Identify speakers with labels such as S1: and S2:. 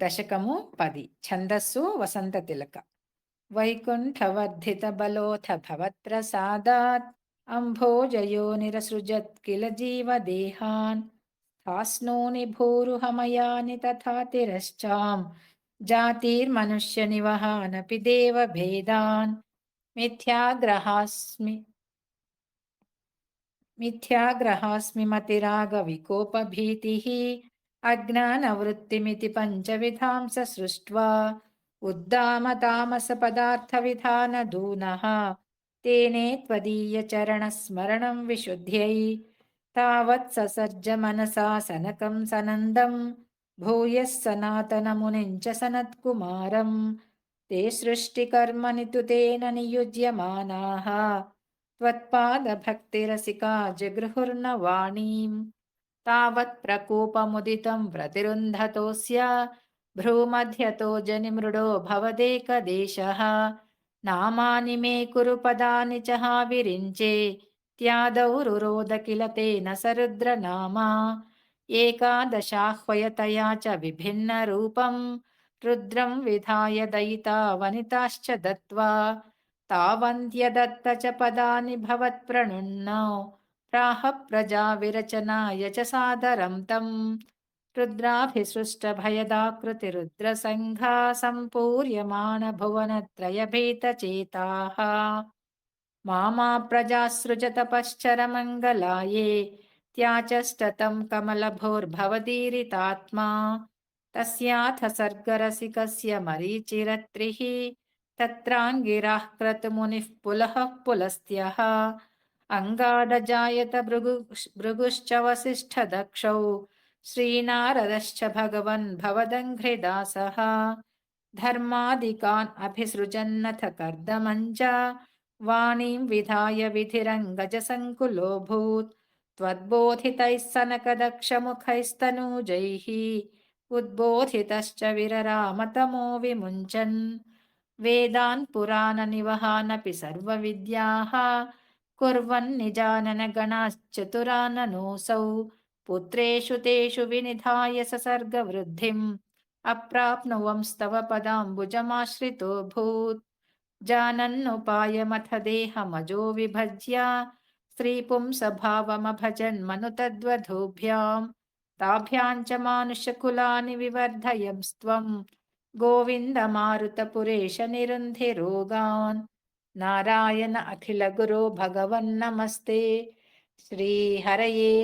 S1: దశకము 10. ఛందస్సు వసంత తిలక. వైకుంఠవర్ధితబలోऽथ భవత్ప్రసాదాత్ అంభోజయో నిరసృజత్ కిల జీవదేహాన్ స్థాస్నూని భూరుహమయాని తథా తిరశ్చాం జాతిర్మనుష్యనివహానపి దేవభేదాన్ మిథ్యాగ్రహాస్మి మతిరాగవికోపభీతిః అజ్ఞానవృత్తిమితి పంచవిధాం సృష్ట్వా ఉద్దామతామసపదార్థవిధానదూనః తేనే త్వదీయచరణస్మరణం విశుద్ధ్యై తావత్ ససర్జ మనసా సనకం సనందం భూయః సనాతనమునిం చ సనత్కుమారం ते सृष्टिकर्मणि तु तेन नियुज्यमानाः त्वत्पादभक्तिरसिका जगृहुर्न वाणीम् तावत् प्रकोपमुदितं प्रतिरुन्धतोऽस्य भ्रूमध्यतो जनिमृडो भवदेकदेशः नामानि मे कुरु पदानि च विरिञ्चे त्यादौ रुरोद किल तेन सरुद्रनामा एकादशाह्वयतया च विभिन्नरूपम् रुद्रं विधाय दयिता वनिताश्च दत्त्वा तावन्त्यदत्त च पदानि भवत्प्रणुन्नौ प्राह प्रजा विरचनाय च सादरं तं रुद्राभिसृष्टभयदाकृतिरुद्रसङ्घा सम्पूर्यमाण भुवनत्रयभीतचेताः मामा प्रजासृजत पश्चरमङ्गलाये त्याचष्टतं कमलभोर्भवदीरितात्मा तस्याथ सर्गरसिकस्य मरीचिरत्रिः तत्राङ्गिराः क्रतुमुनिः पुलः पुलस्त्यः अङ्गादजायत भृगुश्च वसिष्ठदक्षौ श्रीनारदश्च भगवन् भवदङ्घ्रिदासः धर्मादिकान् अभिसृजन्नथ कर्दमञ्च वाणीं विधाय विधिरङ्गजसङ्कुलोऽभूत् त्वद्बोधितैः सनकदक्षमुखैस्तनूजैः उद्बोधितश्च विररामतमो विमुञ्चन् वेदान् पुराणनिवहानपि सर्वविद्याः कुर्वन्निजानन गणाश्चतुराननोऽसौ पुत्रेषु तेषु विनिधाय ससर्गवृद्धिम् अप्राप्नुवंस्तव पदाम्बुजमाश्रितोऽभूत् जानन्नुपायमथ देहमजो विभज्य स्त्रीपुंसभावमभजन्मनु तद्वधूभ्यां ताभ्यां च मानुषकुलानि विवर्धयंस्त्वं गोविन्द मारुतपुरेश निरुन्धिरोगान् नारायण अखिलगुरो भगवन्नमस्ते श्रीहरये